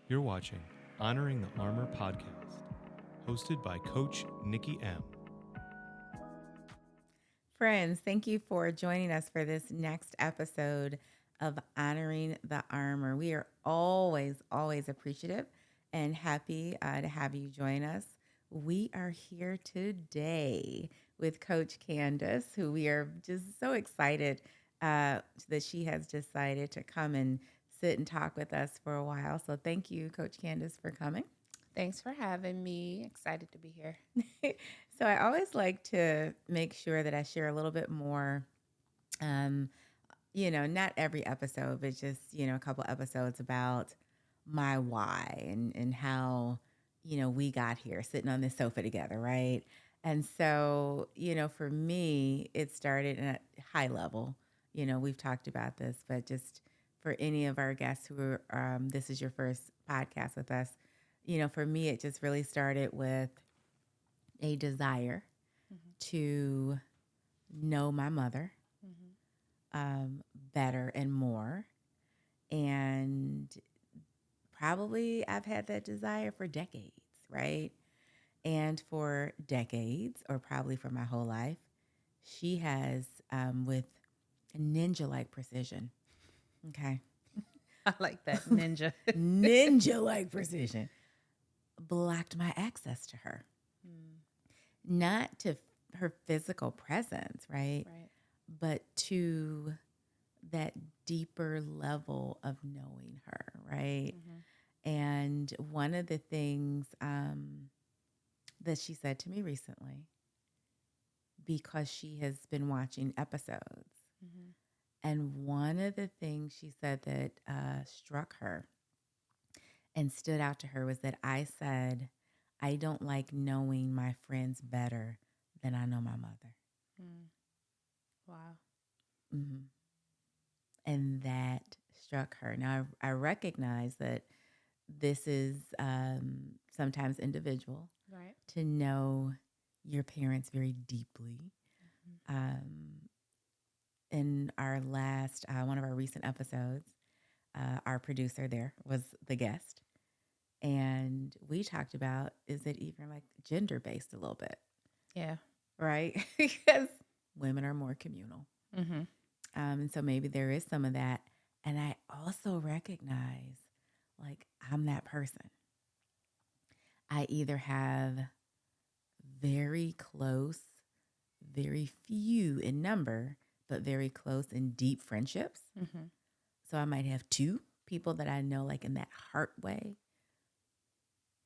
You're watching Honoring the Armor podcast, hosted by Coach Nikki M. Friends, thank you for joining us for this next episode of Honoring the Armor. We are always appreciative and happy to have you join us. We are here today with Coach Candice, who we are just so excited that she has decided to come and sit and talk with us for a while. So thank you, Coach Candice, for coming. Thanks for having me. Excited to be here. So I always like to make sure that I share a little bit more, not every episode, but just, a couple episodes about my why and how, we got here sitting on this sofa together, right? And so, for me, it started at a high level. We've talked about this, but just for any of our guests who are, this is your first podcast with us, for me, it just really started with a desire to know my mother better and more. And probably I've had that desire for decades, right? And for decades, or probably for my whole life, she has, with ninja like precision, okay? I like that ninja. Ninja like precision, blocked my access to her. Not to her physical presence, right? Right. But to that deeper level of knowing her, right? And one of the things that she said to me recently, because she has been watching episodes, and one of the things she said that struck her and stood out to her was that I said, I don't like knowing my friends better than I know my mother. Wow. And that struck her. Now, I recognize that this is sometimes individual Right. to know your parents very deeply. In our last, one of our recent episodes, our producer there was the guest. And we talked about, is it even like gender based a little bit, Yeah. right? Because women are more communal. Mm-hmm. And so maybe there is some of that. And I also recognize, like, I'm that person. I either have very close, very few in number, but very close and deep friendships. So I might have two people that I know, like in that heart way.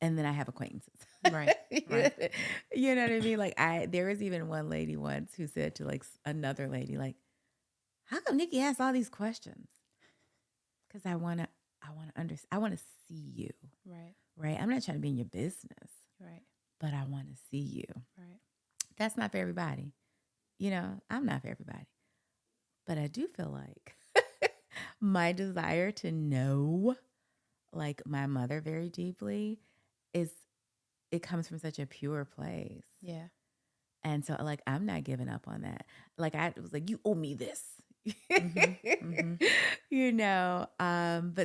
And then I have acquaintances. Right. Right. You know what I mean? Like there was even one lady once who said to like another lady, like, how come Nikki asks all these questions? Because I want to understand. I want to see you. Right. Right. I'm not trying to be in your business, Right. but I want to see you. Right. That's not for everybody. I'm not for everybody. But I do feel like my desire to know like my mother very deeply it comes from such a pure place. Yeah. And so like I'm not giving up on that. Like I was like, you owe me this. But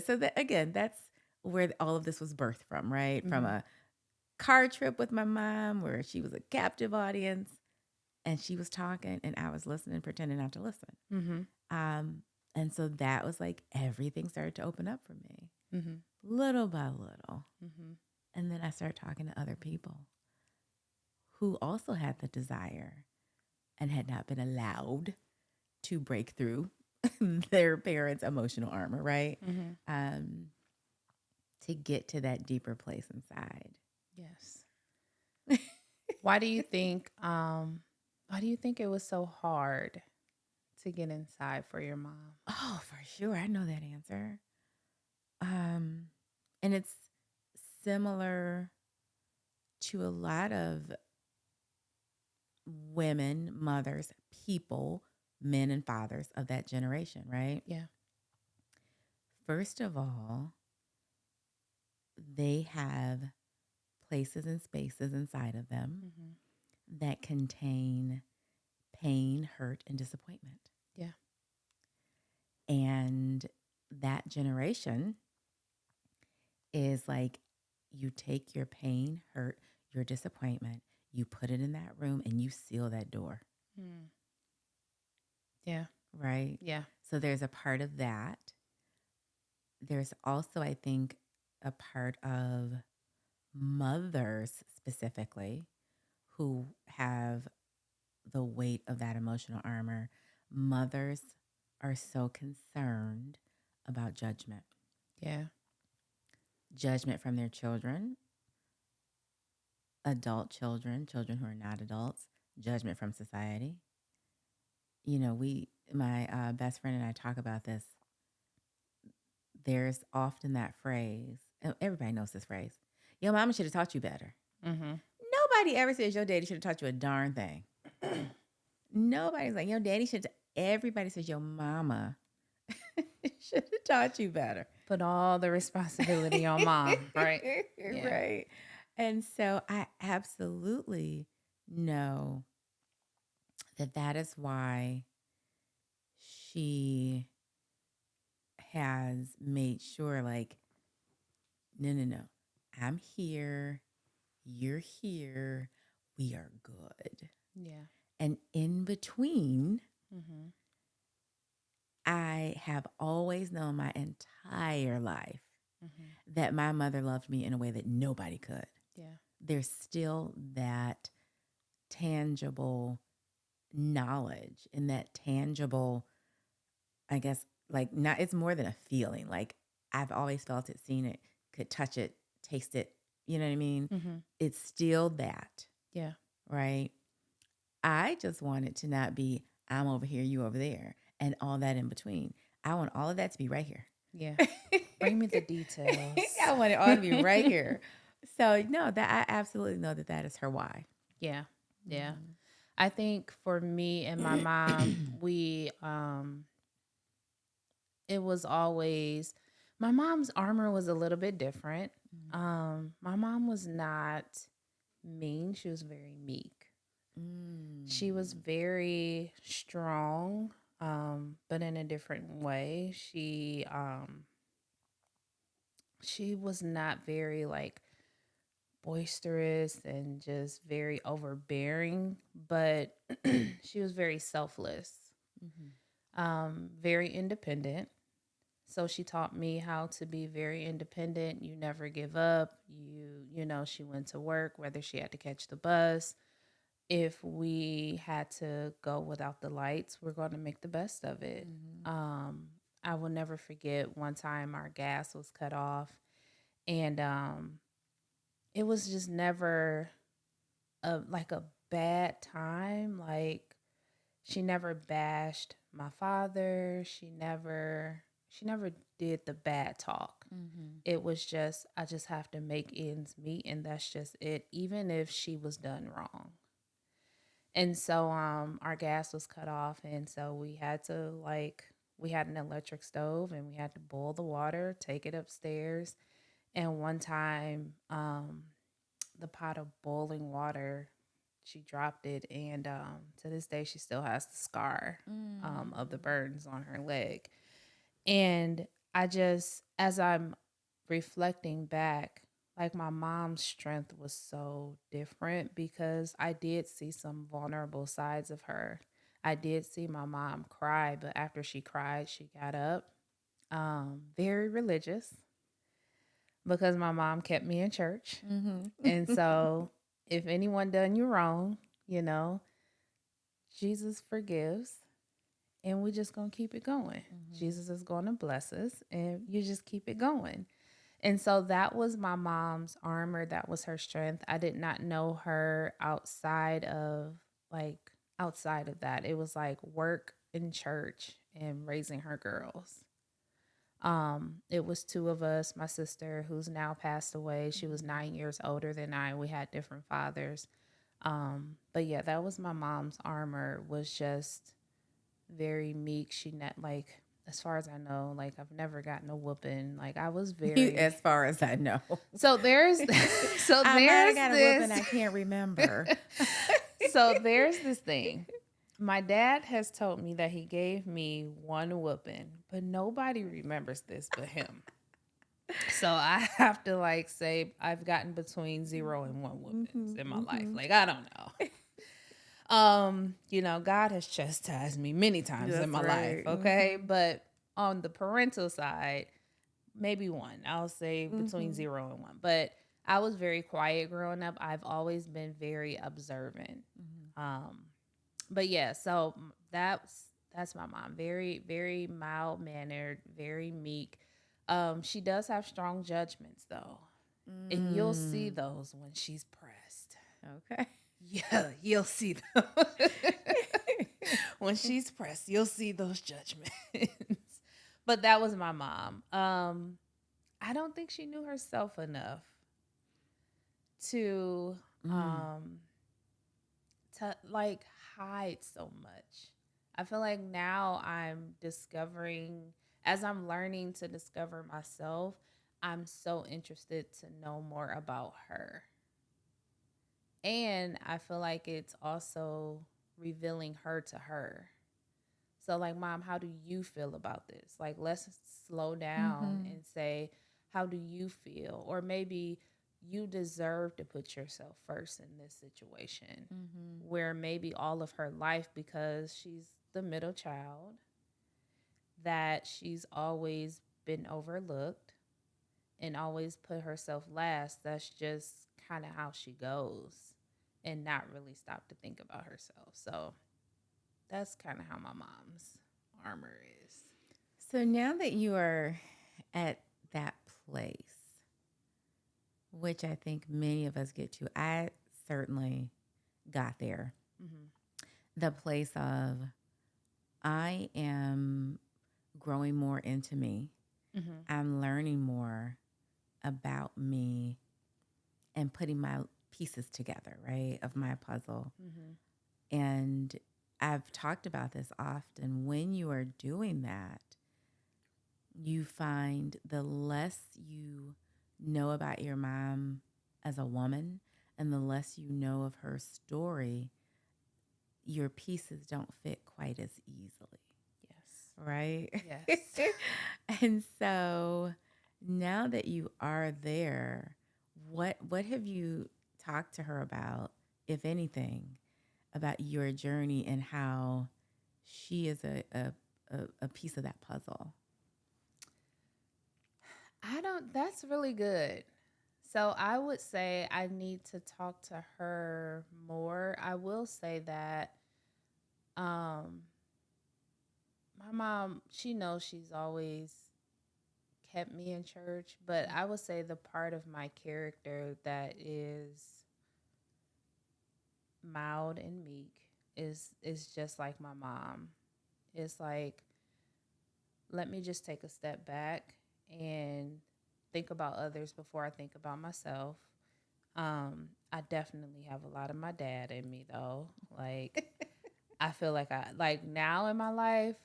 so that again, that's where all of this was birthed from, right? From a car trip with my mom where she was a captive audience and she was talking and I was listening, pretending not to listen. And so that was like everything started to open up for me little by little. And then I started talking to other people who also had the desire and had not been allowed to break through their parents' emotional armor, right? To get to that deeper place inside. Yes. Why do you think it was so hard to get inside for your mom? Oh, for sure. I know that answer. And it's similar to a lot of women, mothers, people, men and fathers of that generation, right? Yeah. First of all, they have places and spaces inside of them that contain pain, hurt, and disappointment. Yeah. And that generation is like you take your pain, hurt, your disappointment, you put it in that room and you seal that door. Mm. Yeah. Right? Yeah. So there's a part of that. There's also, I think, a part of mothers specifically who have the weight of that emotional armor. Mothers are so concerned about judgment. Yeah. Judgment from their children, adult children, children who are not adults, judgment from society. You know, my best friend and I talk about this. There's often that phrase, and everybody knows this phrase, your mama should have taught you better. Mm-hmm. Nobody ever says your daddy should have taught you a darn thing. Nobody's like, your daddy should. Everybody says your mama should have taught you better. Put all the responsibility on mom, right? Yeah. Right. And so I absolutely know that is why she has made sure, like, no. I'm here. You're here. We are good. Yeah. And in between, Mm-hmm. I have always known my entire life Mm-hmm. that my mother loved me in a way that nobody could. Yeah. There's still that tangible knowledge and that tangible, I guess, like, not, it's more than a feeling. Like, I've always felt it, seen it, could touch it, taste it. You know what I mean? Mm-hmm. It's still that. Yeah. Right? I just want it to not be, I'm over here, you over there, and all that in between. I want all of that to be right here. Yeah. Bring me the details. I want it all to be right here. So, no, that I absolutely know that is her why. Yeah. Yeah. I think for me and my mom, it was always, my mom's armor was a little bit different. My mom was not mean. She was very meek. She was very strong, but in a different way. She was not very like boisterous and just very overbearing, but she was very selfless, very independent. So she taught me how to be very independent. You never give up. You know, she went to work, whether she had to catch the bus. If we had to go without the lights, we're going to make the best of it. I will never forget one time our gas was cut off, and it was just never like a bad time. Like, she never bashed my father. She never did the bad talk. It was just, I just have to make ends meet, and that's just it, even if she was done wrong. And so our gas was cut off, and so we had to, like, we had an electric stove, and we had to boil the water, take it upstairs. And one time, the pot of boiling water, she dropped it, and to this day she still has the scar of the burns on her leg. And I just, as I'm reflecting back, like, my mom's strength was so different because I did see some vulnerable sides of her. I did see my mom cry, but after she cried, she got up. Very religious, because my mom kept me in church. And so if anyone done you wrong, you know, Jesus forgives, and we just going to keep it going. Jesus is going to bless us, and you just keep it going. And so that was my mom's armor. That was her strength. I did not know her outside of that. It was like work in church and raising her girls. It was two of us. My sister, who's now passed away, she was 9 years older than I. We had different fathers. But yeah, that was my mom's armor, was just very meek. She like, as far as I know, like, I've never gotten a whooping. Like, I was very, as far as I know. so there's I might have got a whooping, I can't remember. So there's this thing. My dad has told me that he gave me one whooping, but nobody remembers this but him. So I have to like say I've gotten between 0 and 1 whoopings in my life. Mm-hmm. Like I don't know. You know, God has chastised me many times in That's my life, right. okay? But on the parental side, maybe 1. I'll say between Mm-hmm. 0 and 1. But I was very quiet growing up. I've always been very observant. Mm-hmm. Um, but yeah, so that's my mom. Very, very mild mannered, very meek. She does have strong judgments though. And you'll see Mm. those when she's pressed. Okay. Yeah, you'll see them. When she's pressed, you'll see those judgments. But that was my mom. I don't think she knew herself enough to Mm. um to like hide so much. I feel like now I'm discovering, as I'm learning to discover myself, I'm so interested to know more about her. And I feel like it's also revealing her to her. So, like, mom, how do you feel about this? Like, let's slow down Mm-hmm. and say, how do you feel? Or maybe you deserve to put yourself first in this situation Mm-hmm. where maybe all of her life, because she's the middle child, that she's always been overlooked and always put herself last. That's just kind of how she goes and not really stop to think about herself. So that's kind of how my mom's armor is. So now that you are at that place, which I think many of us get to, I certainly got there. Mm-hmm. The place of I am growing more into me. Mm-hmm. I'm learning more about me and putting my pieces together, right, of my puzzle. Mm-hmm. And I've talked about this often. When you are doing that, you find the less you know about your mom as a woman and the less you know of her story, your pieces don't fit quite as easily. Right? Yes. And so now that you are there, what have you talked to her about, if anything, about your journey and how she is a piece of that puzzle? I don't, that's really good. So I would say I need to talk to her more. I will say that um my mom, she knows she's always kept me in church, but I would say the part of my character that is mild and meek is just like my mom. It's like, let me just take a step back and think about others before I think about myself. I definitely have a lot of my dad in me though. Like I feel like I like now in my life,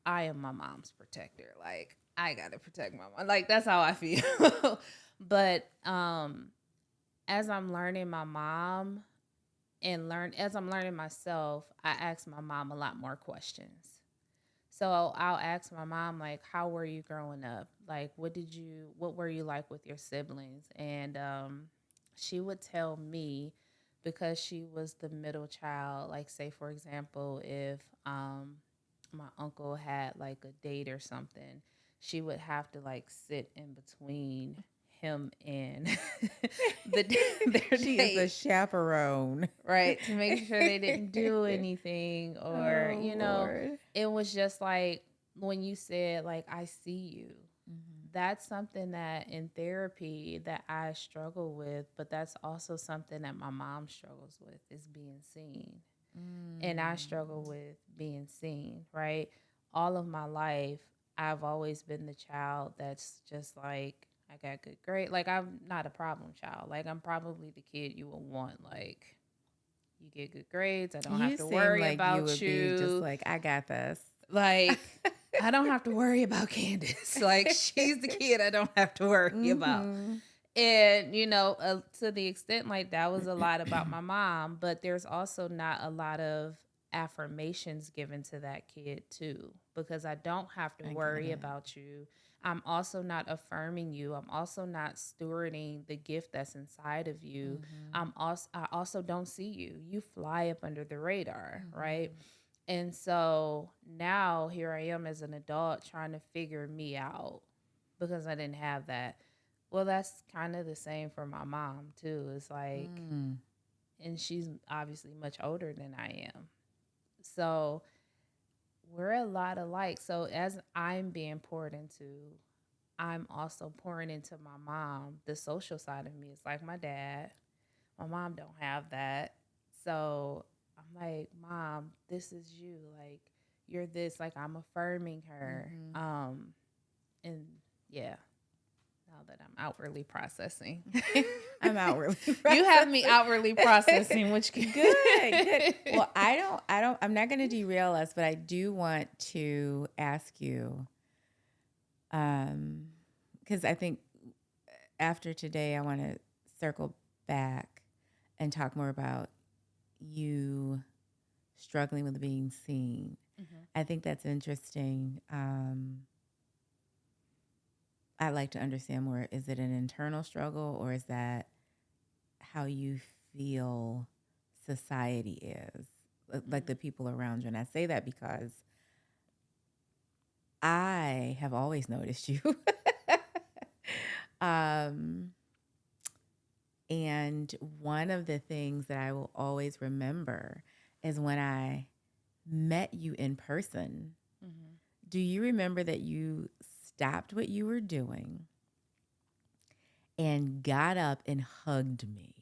I am my mom's protector. Like I gotta protect my mom. Like that's how I feel. But as I'm learning my mom and learn as I'm learning myself, I ask my mom a lot more questions. So I'll ask my mom like, how were you growing up? Like what were you like with your siblings? And she would tell me, because she was the middle child, like say for example, if my uncle had like a date or something, she would have to like sit in between him and the their She is a date, chaperone. right? To make sure they didn't do anything, or Oh, you know, Lord. it was just like when you said like I see you. Mm-hmm. That's something that in therapy that I struggle with, but that's also something that my mom struggles with, is being seen. And I struggle Mm. with being seen, right? All of my life, I've always been the child that's just like, I got good grade. Like, I'm not a problem child. Like, I'm probably the kid you would want. Like, you get good grades. I don't have You to seem worry like you about would be just you. like, I got this. Like, I don't have to worry about Candice. Like, she's the kid I don't have to worry about. Mm-hmm. And, you know, to the extent like that was a lot about my mom, but there's also not a lot of affirmations given to that kid, too, because I don't have to I get worry it. about you. I'm also not affirming you. I'm also not stewarding the gift that's inside of you. I also don't see you. You fly up under the radar, right? And so now here I am as an adult trying to figure me out because I didn't have that. Well, that's kind of the same for my mom too. It's like, and she's obviously much older than I am. So we're a lot alike. So as I'm being poured into, I'm also pouring into my mom. The social side of me is like my dad. My mom don't have that. So I'm like, Mom, this is you. Like, you're this. Like, I'm affirming her. And yeah, now that I'm outwardly processing. I'm outwardly You have me outwardly processing, which good. Well, I'm not going to derail us, but I do want to ask you, because I think after today, I want to circle back and talk more about you struggling with being seen. I think that's interesting. I'd like to understand more. Is it an internal struggle, or is that how you feel society is, like the people around you? And I say that because I have always noticed you. And one of the things that I will always remember is when I met you in person. Do you remember that you stopped what you were doing and got up and hugged me?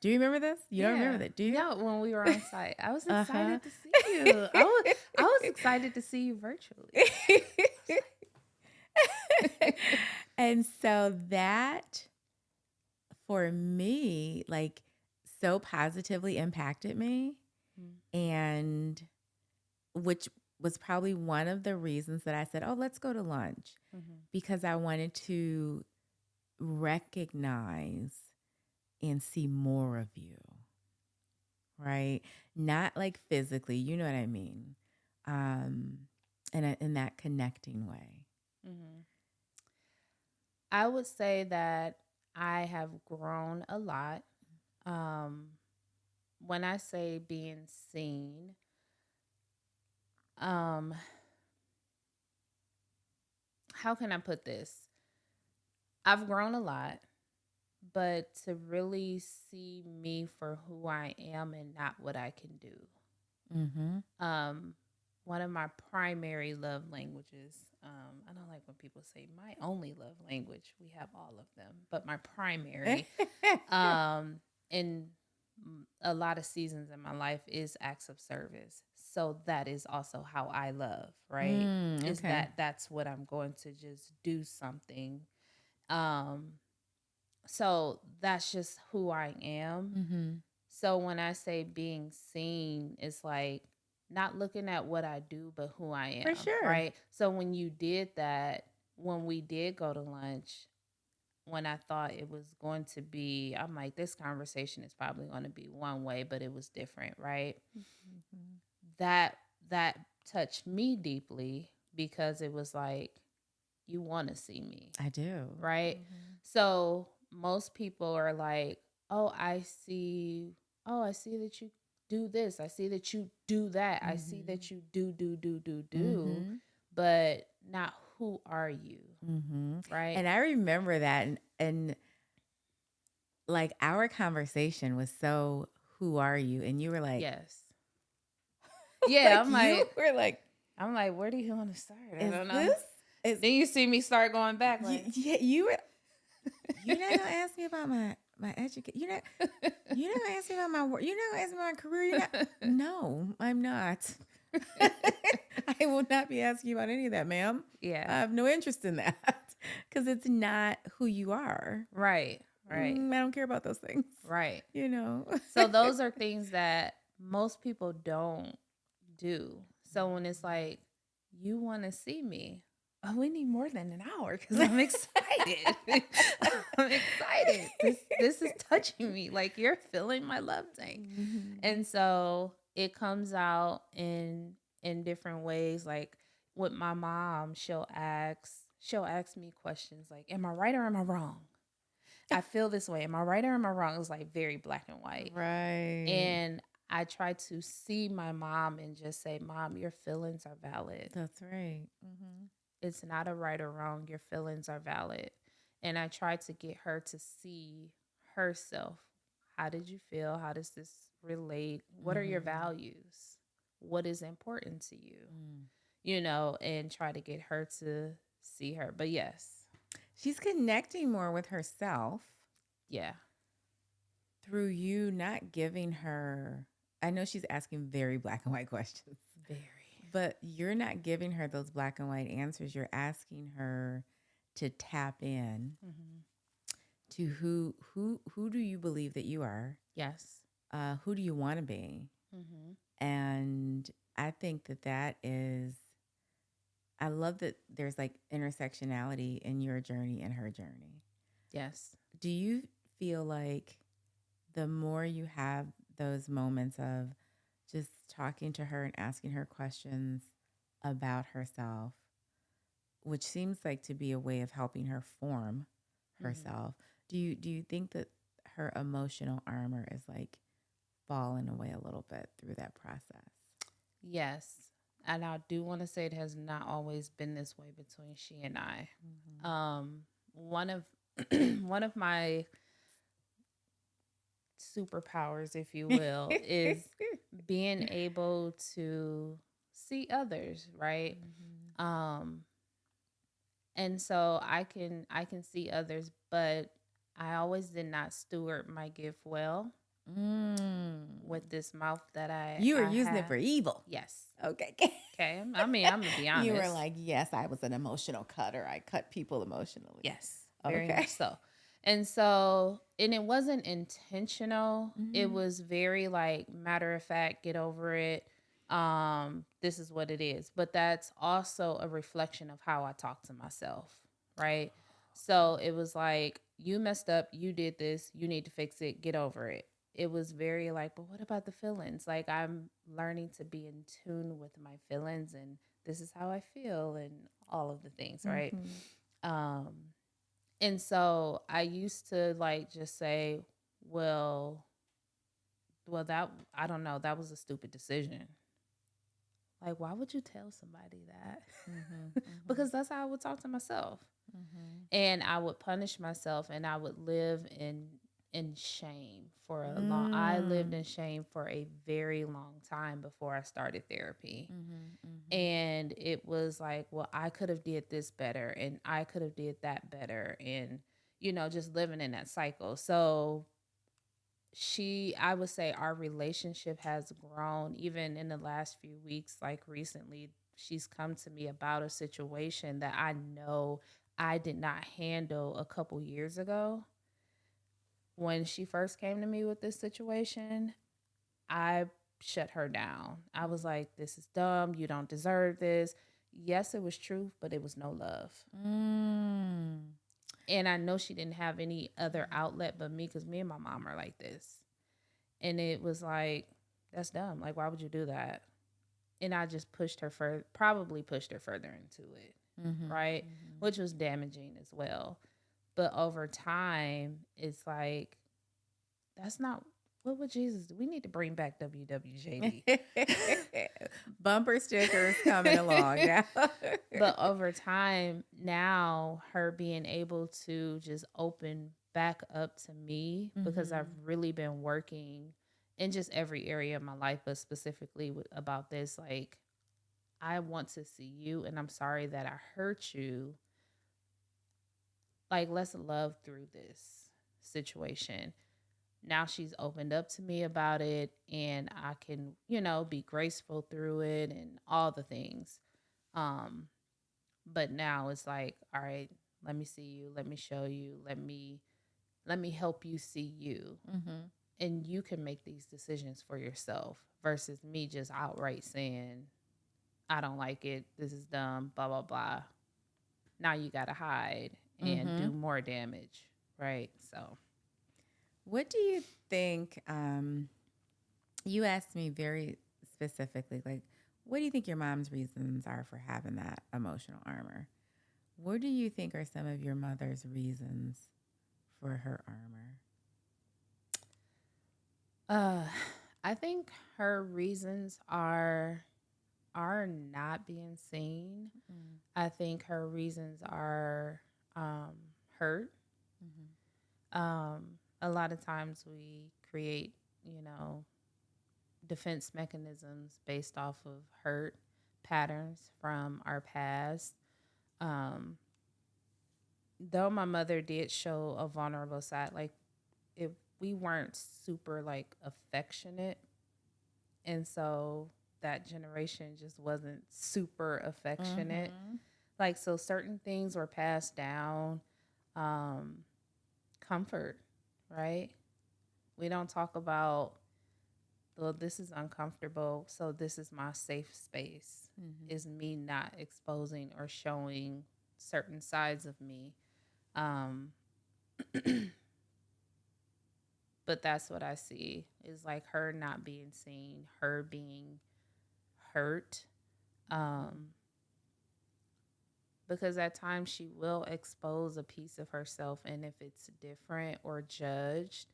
Do you remember this? You don't remember that, do you? No, when we were on site. I was excited to see you. I was excited to see you virtually. And so that, for me, like, so positively impacted me. And which was probably one of the reasons that I said, oh, let's go to lunch. Because I wanted to recognize and see more of you, right? Not like physically, you know what I mean? In that connecting way. I would say that I have grown a lot. When I say being seen, how can I put this? I've grown a lot, but to really see me for who I am and not what I can do. One of my primary love languages, I don't like when people say my only love language. We have all of them, but my primary, in a lot of seasons in my life, is acts of service. So that is also how I love, right? Is that's what I'm going to just do something. So that's just who I am. So when I say being seen, it's like not looking at what I do, but who I am. For sure. Right. So when you did that, when we did go to lunch, when I thought it was going to be, I'm like, this conversation is probably going to be one way, but it was different. Right. That touched me deeply because it was like, you want to see me. I do. Right. So most people are like, oh, I see that you do this. I see that you do that. I see that you do. But not who are you? Right. And I remember that. And like our conversation was so, who are you? And you were like, yes. Yeah. You were like, I'm like, where do you want to start? I don't know. This? Then you see me start going back. Like, you were. You're not gonna ask me about my education. You're not gonna ask me about my work. You're not gonna ask me about my career. No, I'm not. I will not be asking you about any of that, ma'am. Yeah, I have no interest in that because it's not who you are. Right. I don't care about those things. Right. So those are things that most people don't do. So when it's like, you want to see me, oh, we need more than an hour because I'm excited. I'm excited. This is touching me. Like, you're filling my love tank. And so it comes out in different ways. Like with my mom, she'll ask, she'll ask me questions like, am I right or am I wrong? I feel this way. Am I right or am I wrong? It was like very black and white. Right. And I try to see my mom and just say, Mom, your feelings are valid. That's right. Mm-hmm. It's not a right or wrong. Your feelings are valid. And I try to get her to see herself. How did you feel? How does this relate? What are your values? What is important to you? You know, and try to get her to see her. But yes. She's connecting more with herself. Yeah. Through you not giving her, I know she's asking very black and white questions. Very. But you're not giving her those black and white answers. You're asking her to tap in to who do you believe that you are? Yes. Who do you want to be? And I think that is, I love that there's like intersectionality in your journey and her journey. Yes. Do you feel like the more you have those moments of just talking to her and asking her questions about herself, which seems like to be a way of helping her form herself, do you think that her emotional armor is like falling away a little bit through that process? Yes. And I do want to say it has not always been this way between she and I. One of one of my superpowers, if you will, is being able to see others, right? And so I can see others, but I always did not steward my gift well with this mouth that You were I using it have. for evil. Yes. Okay. Okay. I mean, I'm gonna be honest. You were like, yes, I was an emotional cutter. I cut people emotionally. Yes, very Okay. much so. And it wasn't intentional. It was very like matter of fact, get over it. This is what it is. But that's also a reflection of how I talk to myself, right? So it was like, you messed up, you did this, you need to fix it, get over it. It was very like, but what about the feelings? Like, I'm learning to be in tune with my feelings, and this is how I feel, and all of the things, right? And so I used to like just say, well, that, I don't know, that was a stupid decision. Like, why would you tell somebody that? Because that's how I would talk to myself. And I would punish myself, and I would live in shame for a long. I lived in shame for a very long time before I started therapy. And it was like, well, I could have did this better, and I could have did that better, and just living in that cycle. So I would say our relationship has grown even in the last few weeks. Like recently, she's come to me about a situation that I know I did not handle a couple years ago. When she first came to me with this situation, I shut her down. I was like, this is dumb. You don't deserve this. Yes, it was truth, but it was no love. And I know she didn't have any other outlet but me, because me and my mom are like this. And it was like, that's dumb. Like, why would you do that? And I just probably pushed her further into it, right? Which was damaging as well. But over time, it's like, that's not, what would Jesus do? We need to bring back WWJD. Bumper stickers coming along now. But over time, now her being able to just open back up to me, because I've really been working in just every area of my life, but specifically about this, like, I want to see you, and I'm sorry that I hurt you. Like, let's love through this situation. Now she's opened up to me about it, and I can, be graceful through it and all the things. But now it's like, all right, let me see you. Let me show you. Let me help you see you. And you can make these decisions for yourself versus me just outright saying, I don't like it. This is dumb, blah, blah, blah. Now you got to hide and do more damage. Right. So what do you think? You asked me very specifically, like, what do you think your mom's reasons are for having that emotional armor? What do you think are some of your mother's reasons for her armor? I think her reasons are not being seen. Mm-hmm. I think her reasons are um, hurt. A lot of times we create, you know, defense mechanisms based off of hurt patterns from our past. Um, though my mother did show a vulnerable side, like if we weren't super like affectionate, and so that generation just wasn't super affectionate. Mm-hmm. Like so, certain things were passed down. Um, Comfort, right? We don't talk about, well, this is uncomfortable, so this is my safe space. Mm-hmm. Is me not exposing or showing certain sides of me. Um, but that's what I see is like her not being seen, her being hurt. Um, because at times she will expose a piece of herself, and if it's different or judged,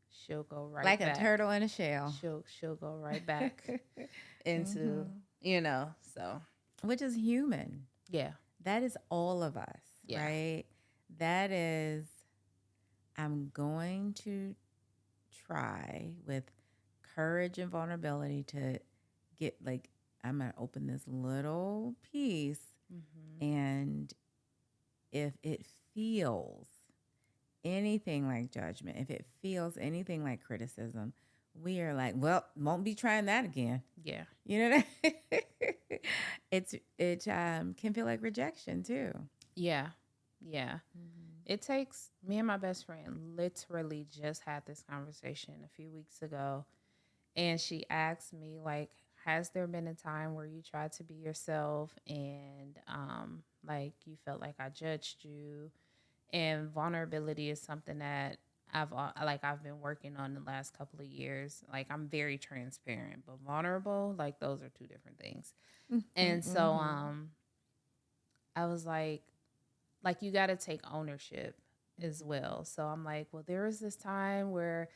she'll go right Like back. a turtle in a shell. She'll go right back into, you know, so Which is human. yeah. That is all of us, Yeah. right? That is, I'm going to try with courage and vulnerability to get like, I'm going to open this little piece. And if it feels anything like judgment, if it feels anything like criticism, we are like, well, won't be trying that again. Yeah. You know what it can feel like rejection too. Yeah. Yeah. It takes me and my best friend literally just had this conversation a few weeks ago, and she asked me like, has there been a time where you tried to be yourself and like you felt like I judged you? And vulnerability is something that I've been working on the last couple of years. Like I'm very transparent, but vulnerable, like those are two different things. And so I was like you got to take ownership as well. So I'm like, well, there was this time where,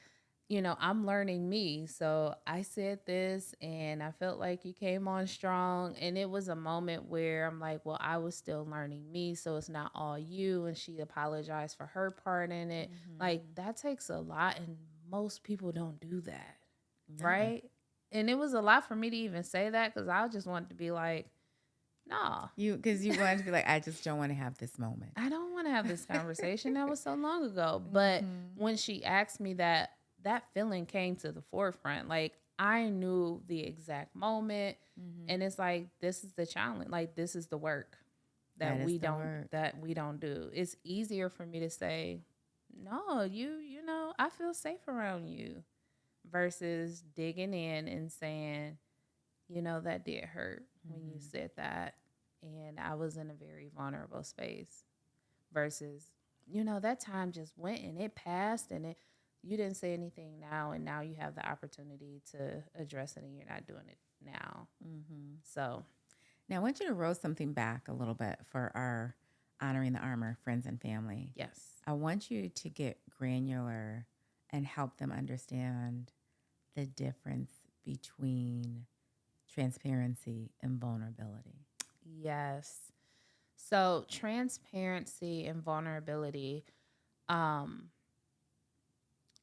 you know, I'm learning me. So I said this and I felt like you came on strong. And it was a moment where I'm like, well, I was still learning me. So it's not all you. And she apologized for her part in it. Like that takes a lot. And most people don't do that. No. Right. And it was a lot for me to even say that because I just wanted to be like, no. Because you wanted to be like, I just don't want to have this moment. I don't want to have this conversation. That was so long ago. But when she asked me that, that feeling came to the forefront. Like I knew the exact moment. And it's like, this is the challenge. Like this is the work that we don't do. It's easier for me to say, no, you know, I feel safe around you versus digging in and saying, you know, that did hurt when you said that. And I was in a very vulnerable space versus, you know, that time just went and it passed and you didn't say anything now. And now you have the opportunity to address it and you're not doing it now. So now I want you to roll something back a little bit for our Honoring the Armor friends and family. yes. I want you to get granular and help them understand the difference between transparency and vulnerability. Yes. So transparency and vulnerability.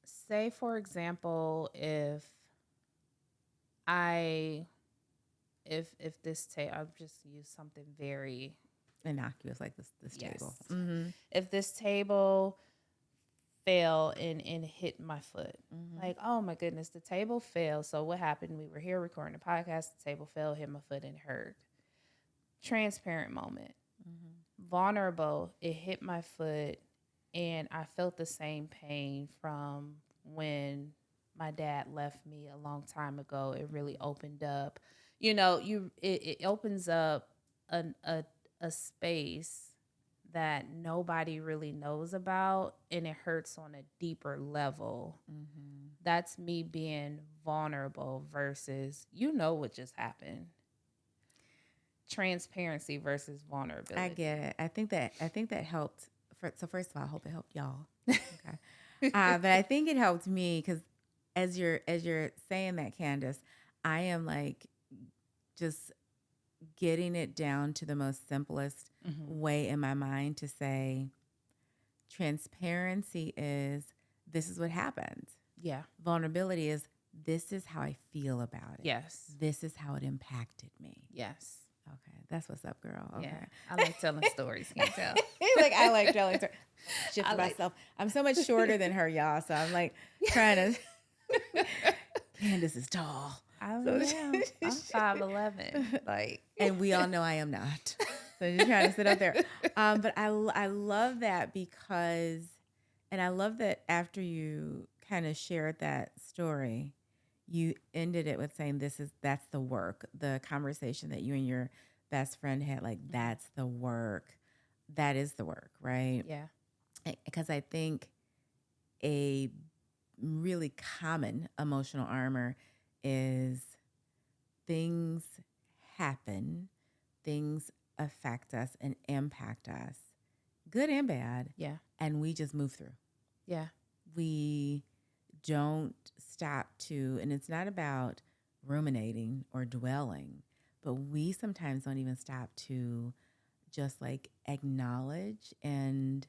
Say for example, if this table, I'll just use something very Innocuous like this yes. table. If this table fell and hit my foot, like, oh my goodness, the table fell. So what happened? We were here recording a podcast. The table fell, hit my foot, and hurt. Transparent moment. Vulnerable. It hit my foot, and I felt the same pain from when my dad left me a long time ago. It really opened up. You know, it opens up a space that nobody really knows about, and it hurts on a deeper level. That's me being vulnerable versus, you know, what just happened. transparency versus vulnerability. I get it. I think that helped. So first of all, I hope it helped y'all. Okay. But I think it helped me because as you're saying that, Candace, I am like just getting it down to the most simplest way in my mind to say transparency is this is what happened. Yeah. Vulnerability is this is how I feel about it. Yes. This is how it impacted me. Yes. Okay. That's what's up, girl. Okay. Yeah. I like telling stories. Can't tell. Like I like telling stories. Shift myself. I'm so much shorter than her, y'all. So I'm like trying to. Candace is tall. I am. I'm 5'11". Like, and we all know I am not. So you're trying to sit up there. But I love that because, and I love that after you kind of shared that story, you ended it with saying that's the work, the conversation that you and your best friend had, like that's the work. That is the work, right? yeah. Because I think a really common emotional armor is things happen, things affect us and impact us, good and bad. Yeah. And we just move through. Yeah. We don't stop to, and it's not about ruminating or dwelling, but we sometimes don't even stop to just like acknowledge and,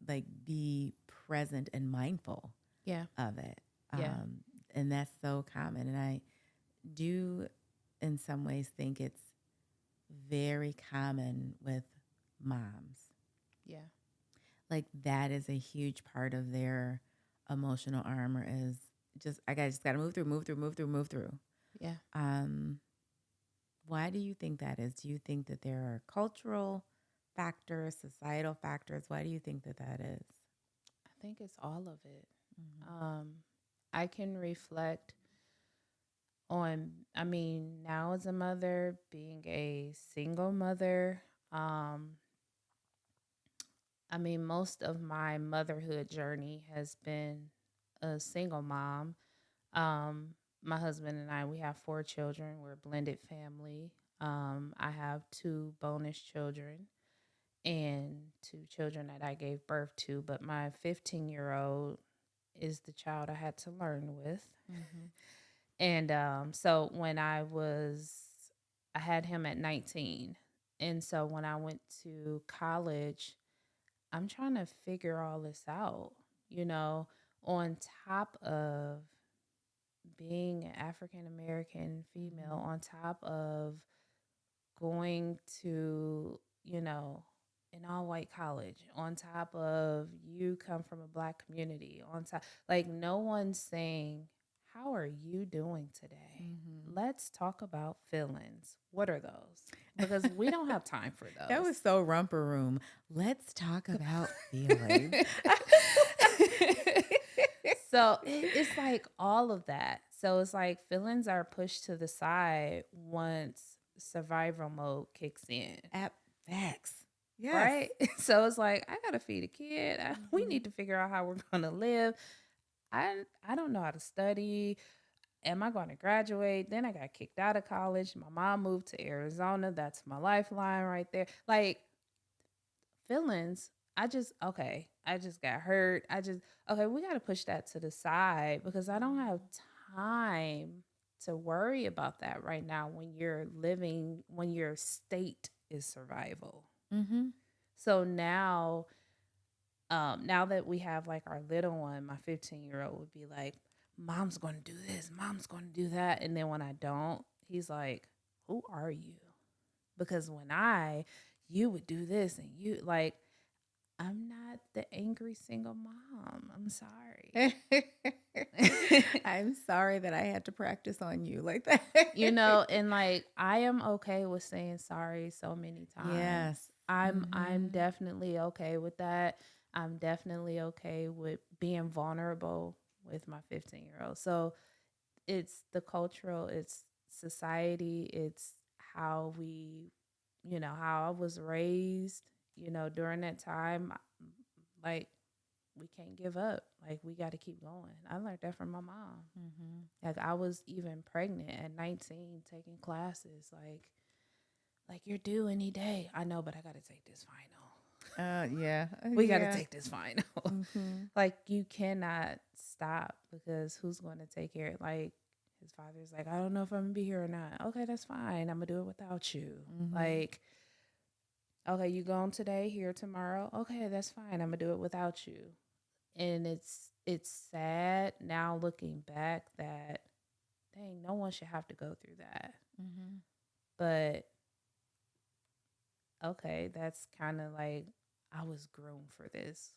like be present and mindful Yeah. of it. Yeah. And that's so common. And I do in some ways think it's very common with moms. Yeah. Like that is a huge part of their emotional armor is just just got to move through. Yeah. Why do you think that is? Do you think that there are cultural factors, societal factors? Why do you think that is? I think it's all of it. I can reflect on, now as a mother, being a single mother, most of my motherhood journey has been a single mom. My husband and I, we have 4 children. We're a blended family. I have 2 bonus children and 2 children that I gave birth to, but my 15-year-old is the child I had to learn with. And so when I had him at 19. And so when I went to college, I'm trying to figure all this out, on top of being an African American female, on top of going to, an all white college, on top of you come from a Black community, on top, like no one's saying, how are you doing today? Let's talk about feelings. What are those? Because we don't have time for those. That was so romper room. Let's talk about feelings. So it's like all of that. So it's like feelings are pushed to the side once survival mode kicks in. Facts. Yes. Right? So it's like, I got to feed a kid. We need to figure out how we're going to live. I don't know how to study. Am I going to graduate? Then I got kicked out of college. My mom moved to Arizona. That's my lifeline right there. Like feelings, I just got hurt. We got to push that to the side because I don't have time to worry about that right now when your state is survival. So now that we have like our little one, my 15-year-old would be like, Mom's going to do this, Mom's going to do that. And then when I don't, he's like, who are you? Because you would do this and you like, I'm not the angry single mom. I'm sorry. I'm sorry that I had to practice on you like that. And like I am okay with saying sorry so many times. Yes. I'm definitely okay with that. I'm definitely okay with being vulnerable with my 15-year-old. So it's the cultural, it's society, it's how we, how I was raised, during that time. Like we can't give up. Like, we got to keep going. I learned that from my mom. Mm-hmm. Like, I was even pregnant at 19 taking classes. Like you're due any day. I know, but I got to take this final. Yeah. We got to Yeah. take this final. Mm-hmm. Like, you cannot stop, because who's going to take care? Like, his father's like, I don't know if I'm going to be here or not. Okay, that's fine. I'm going to do it without you. Mm-hmm. Like, okay, you going today, here tomorrow? Okay, that's fine. I'm going to do it without you. And it's sad now looking back that, dang, no one should have to go through that. Mm-hmm. But okay, that's kind of like, I was groomed for this.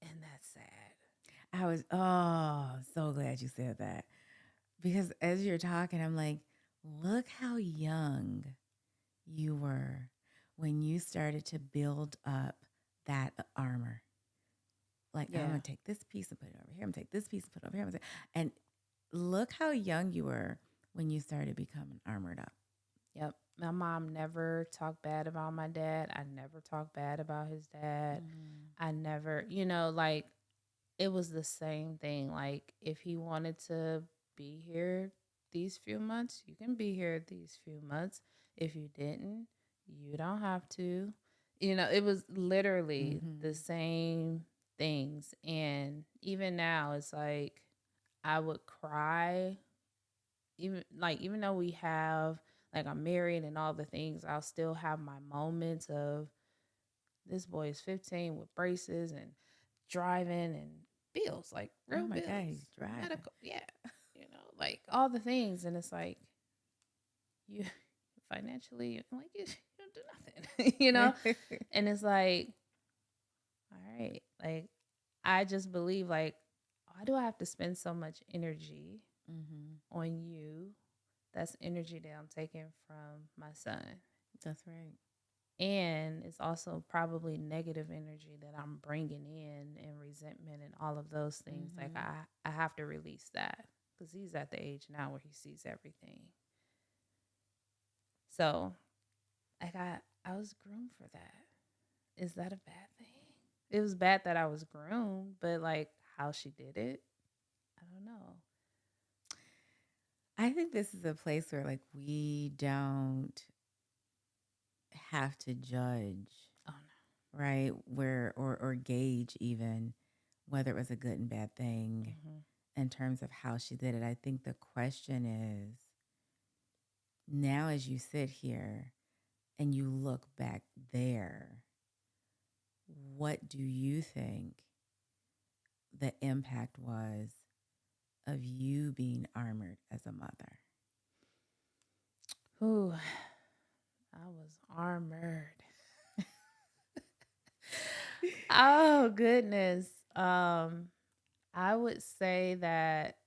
And that's sad. I was so glad you said that, because as you're talking, I'm like, look how young you were when you started to build up that armor. Like, I'm gonna take this piece and put it over here. I'm gonna take this piece and put it over here. And look how young you were when you started becoming armored up. Yep. My mom never talked bad about my dad. I never talked bad about his dad. I never, like, it was the same thing. Like, if he wanted to be here these few months, you can be here these few months. If you didn't, you don't have to. It was literally the same things. And even now, it's like, I would cry. Even though we have, like, I'm married and all the things, I'll still have my moments of, this boy is 15 with braces and driving and bills, like real Oh my bills. God, he's driving. Medical, yeah. Like, all the things. And it's like, you financially, like, you don't do nothing, And it's like, all right, like, I just believe, like, why do I have to spend so much energy on you? That's energy that I'm taking from my son. That's right. And it's also probably negative energy that I'm bringing in, and resentment and all of those things. Like, I have to release that, because he's at the age now where he sees everything. So, like, I was groomed for that. Is that a bad thing? It was bad that I was groomed, but, like, how she did it, I don't know. I think this is a place where, like, we don't have to judge, Oh, no. right? Or gauge even whether it was a good and bad thing in terms of how she did it. I think the question is, now as you sit here and you look back there, what do you think the impact was of you being armored as a mother? Ooh, I was armored. Oh, goodness. I would say that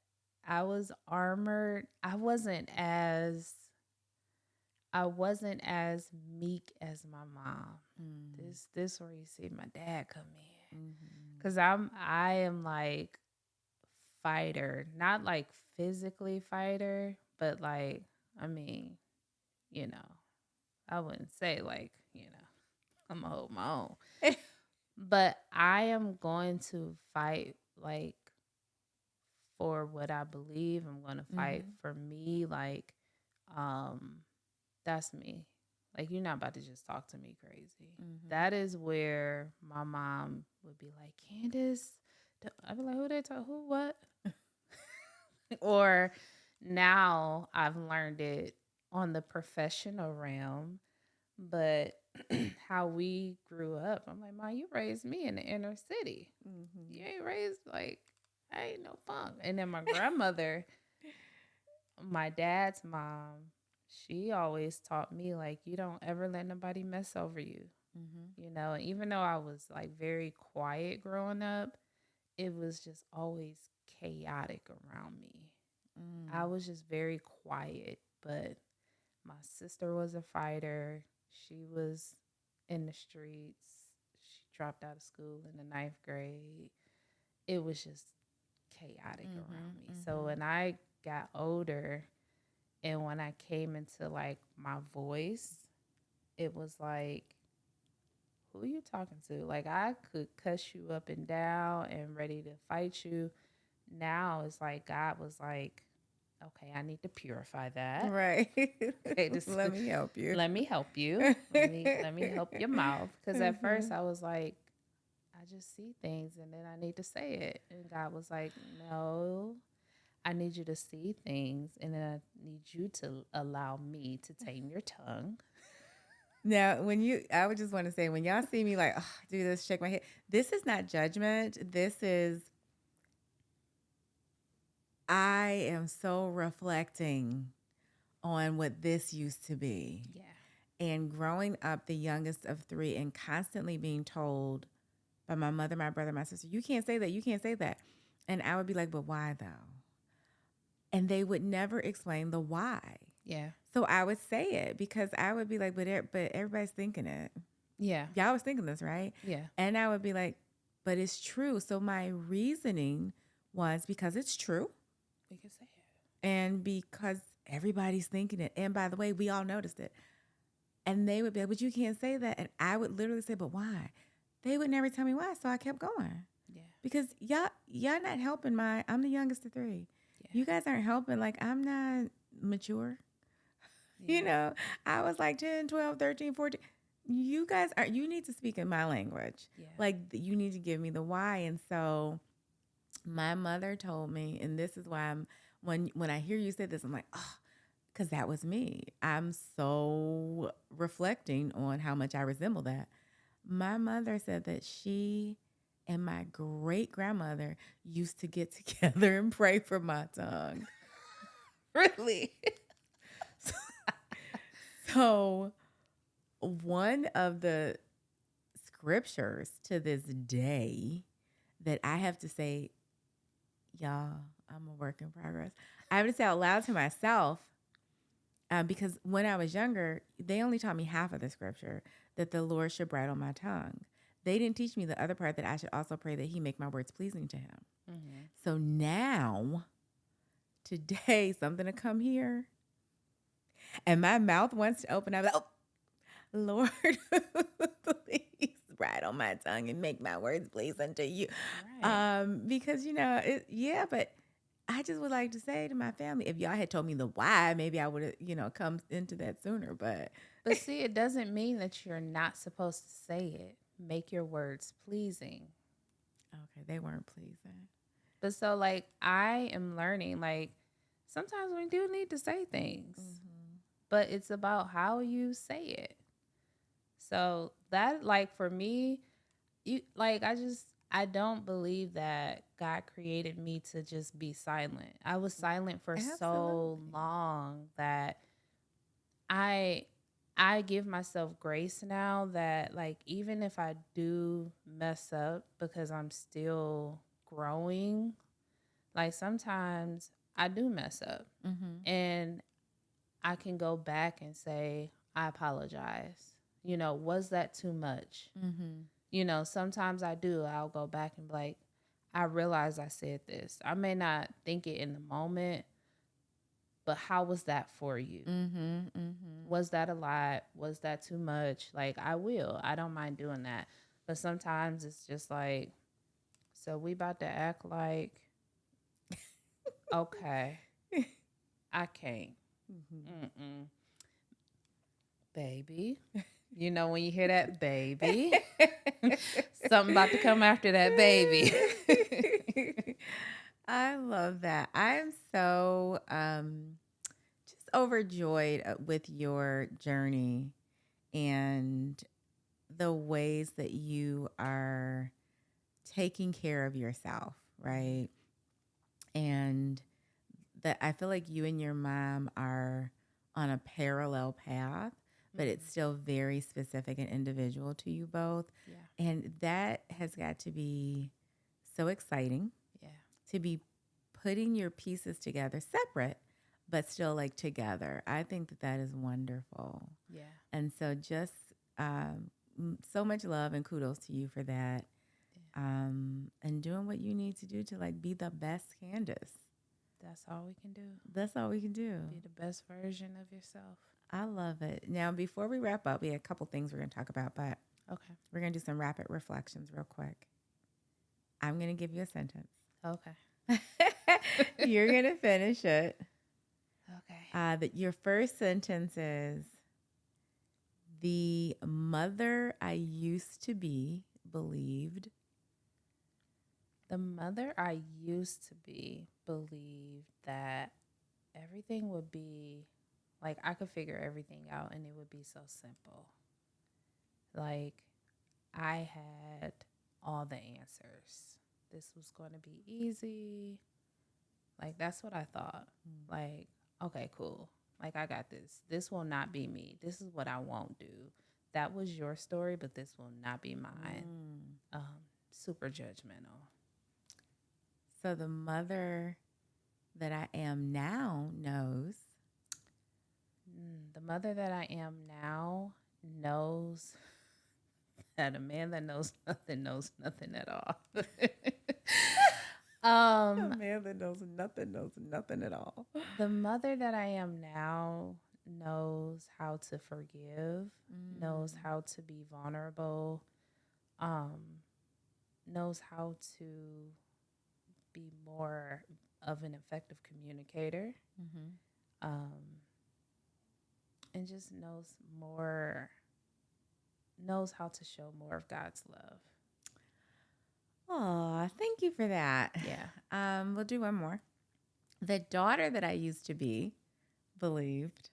I was armored. I wasn't as meek as my mom. This where you see my dad come in. Cause I am like fighter, not like physically fighter, but like, I mean, I wouldn't say like, I'm gonna hold my own. But I am going to fight, like, for what I believe. I'm going to fight for me. Like, that's me. Like, you're not about to just talk to me crazy. That is where my mom would be like, Candice. I'd be like, who they talk? Who, what? Or now I've learned it on the professional realm. But how we grew up, I'm like, Mom, you raised me in the inner city. You ain't raised, like, I ain't no punk. And then my grandmother, my dad's mom, she always taught me, like, you don't ever let nobody mess over you. Even though I was, like, very quiet growing up, it was just always chaotic around me. I was just very quiet, but my sister was a fighter. She was in the streets. She dropped out of school in the 9th grade. It was just chaotic around me. So when I got older and when I came into, like, my voice, it was like, who you talking to? Like, I could cuss you up and down and ready to fight you. Now it's like God was like, okay, I need to purify that. Right. Okay, just Let me help you. let me help you. Let me help your mouth. Because at first I was like, I just see things and then I need to say it. And God was like, no, I need you to see things and then I need you to allow me to tame your tongue. Now, I would just want to say, when y'all see me like, oh, do this, shake my head, this is not judgment. This is, I am so reflecting on what this used to be. Yeah. And growing up the youngest of three and constantly being told by my mother, my brother, my sister, you can't say that, you can't say that. And I would be like, but why though? And they would never explain the why. Yeah. So I would say it because I would be like, but everybody's thinking it. Yeah. Y'all was thinking this, right? Yeah. And I would be like, but it's true. So my reasoning was because it's true We can say it. and because everybody's thinking it. And by the way, we all noticed it. And they would be like, but you can't say that. And I would literally say, but why? They would never tell me why. So I kept going. Yeah. Because y'all not helping I'm the youngest of three. Yeah. You guys aren't helping. Like, I'm not mature. Yeah. You know, I was like 10, 12, 13, 14. You guys you need to speak in my language. Yeah. Like, you need to give me the why. And so my mother told me, and this is why when I hear you say this, I'm like, oh, because that was me. I'm so reflecting on how much I resemble that. My mother said that she and my great grandmother used to get together and pray for my tongue. Really? So one of the scriptures to this day that I have to say, y'all, I'm a work in progress. I have to say out loud to myself because when I was younger, they only taught me half of the scripture, that the Lord should bridle my tongue. They didn't teach me the other part, that I should also pray that he make my words pleasing to him. Mm-hmm. So now, today, something to come here, and my mouth wants to open. I'm like, oh, Lord, please bridle my tongue and make my words pleasing to you. Right. Because, but I just would like to say to my family, if y'all had told me the why, maybe I would have, come into that sooner. But see, it doesn't mean that you're not supposed to say it. Make your words pleasing. Okay, they weren't pleasing. But so, like, I am learning, like, sometimes we do need to say things, mm-hmm. but it's about how you say it. So that, like, for me, I don't believe that God created me to just be silent. I was silent for so long that I give myself grace now that, like, even if I do mess up, because I'm still growing, like, sometimes I do mess up, mm-hmm. and I can go back and say, I apologize. Was that too much? Mm-hmm. Sometimes I do. I'll go back and be like, I realize I said this. I may not think it in the moment, but how was that for you? Mm-hmm, mm-hmm. Was that a lot? Was that too much? Like, I don't mind doing that. But sometimes it's just like, so we about to act like, okay, I can't. Mm-hmm. Baby. When you hear that, baby, something about to come after that, baby. I love that. I'm so just overjoyed with your journey and the ways that you are taking care of yourself, right? And that I feel like you and your mom are on a parallel path, but it's still very specific and individual to you both. Yeah. And that has got to be so exciting. Yeah. To be putting your pieces together separate, but still like together. I think that is wonderful. Yeah. And so just so much love and kudos to you for that. Yeah. And doing what you need to do to like be the best Candice. That's all we can do. That's all we can do. Be the best version of yourself. I love it. Now, before we wrap up, we have a couple things we're going to talk about, but Okay. We're going to do some rapid reflections real quick. I'm going to give you a sentence. Okay. You're going to finish it. Okay. That your first sentence is, the mother I used to be believed. The mother I used to be believed that everything would be like I could figure everything out and it would be so simple. Like I had all the answers. This was going to be easy. Like that's what I thought. Like, okay, cool. Like I got this. This will not be me. This is what I won't do. That was your story, but this will not be mine. Super judgmental. So the mother that I am now knows. The mother that I am now knows that a man that knows nothing at all. A man that knows nothing at all. The mother that I am now knows how to forgive, knows how to be vulnerable, knows how to be more of an effective communicator, and just knows how to show more of God's love. Oh, thank you for that. Yeah. We'll do one more. The daughter that I used to be believed.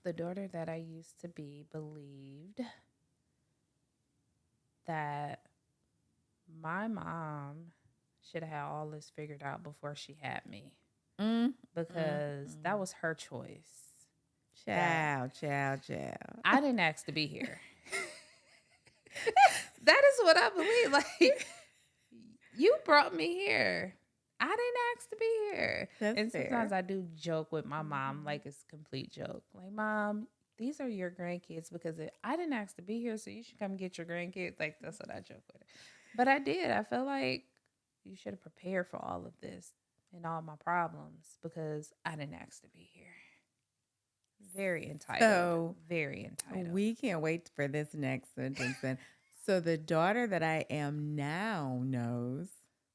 The daughter that I used to be believed that my mom should have had all this figured out before she had me. Because that was her choice. Child. I didn't ask to be here. That is what I believe. Like, you brought me here. I didn't ask to be here. That's fair. Sometimes I do joke with my mom, like it's a complete joke. Like, Mom, these are your grandkids because I didn't ask to be here, so you should come get your grandkids. Like, that's what I joke with her. But I did. I feel like you should have prepared for all of this and all my problems because I didn't ask to be here. Very entitled. So very entitled. We can't wait for this next sentence then. So the daughter that I am now knows.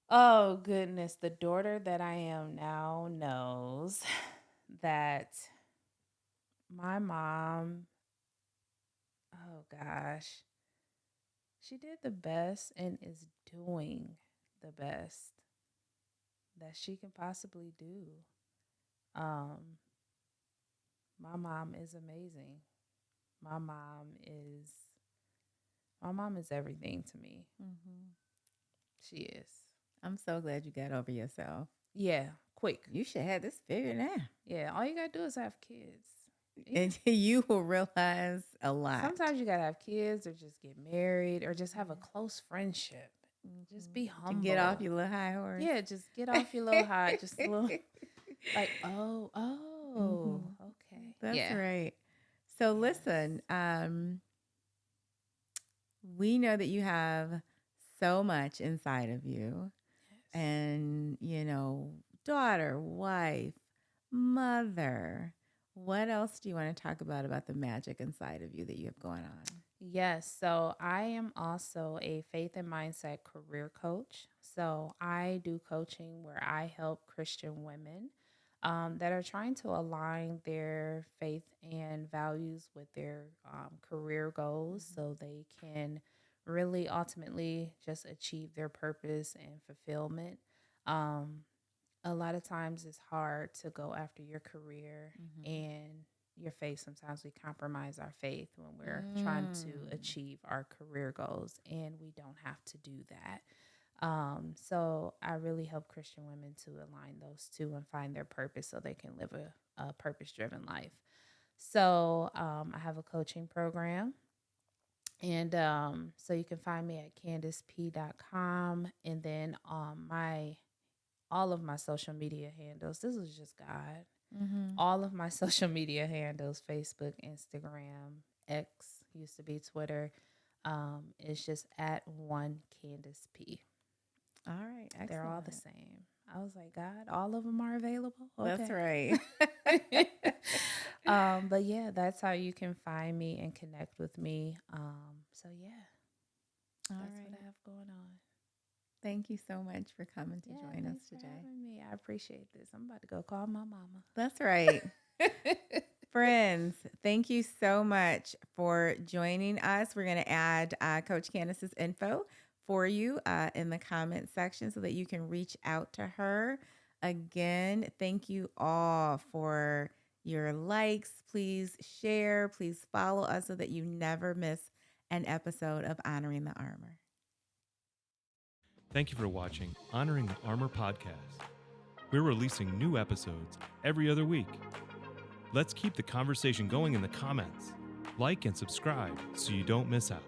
Oh, goodness. The daughter that I am now knows that my mom, oh gosh, she did the best and is doing the best that she can possibly do. My mom is amazing. My mom is everything to me. She is. I'm so glad you got over yourself. Yeah, quick. You should have this figured out. Yeah, all you gotta do is have kids. And you will realize a lot. Sometimes you gotta have kids or just get married or just have a close friendship. Just be humble. To get off your little high horse. Yeah, just get off your little high. Just a little like, okay. That's right. So listen, we know that you have so much inside of you. Yes. And, daughter, wife, mother. What else do you want to talk about the magic inside of you that you have going on? Yes. So I am also a faith and mindset career coach. So I do coaching where I help Christian women that are trying to align their faith and values with their career goals so they can really ultimately just achieve their purpose and fulfillment. A lot of times it's hard to go after your career and your faith. Sometimes we compromise our faith when we're trying to achieve our career goals, and we don't have to do that. So I really help Christian women to align those two and find their purpose so they can live a purpose-driven life. So I have a coaching program. And so you can find me at CandiceP.com, and then all of my social media handles. This is just God. All of my social media handles, Facebook, Instagram, X, used to be Twitter. It's just at one Candice P. All right. Excellent. They're all the same. I was like, God, all of them are available? Okay. That's right. But yeah, that's how you can find me and connect with me. So yeah, All that's right. what I have going on. Thank you so much for coming to Yeah, join us thanks for today. having me. I appreciate this. I'm about to go call my mama. That's right. Friends, thank you so much for joining us. We're going to add Coach Candice's info for you in the comment section so that you can reach out to her. Again, thank you all for your likes. Please share, please follow us so that you never miss an episode of Honoring the Armor. Thank you for watching Honoring the Armor podcast. We're releasing new episodes every other week. Let's keep the conversation going in the comments. Like and subscribe so you don't miss out.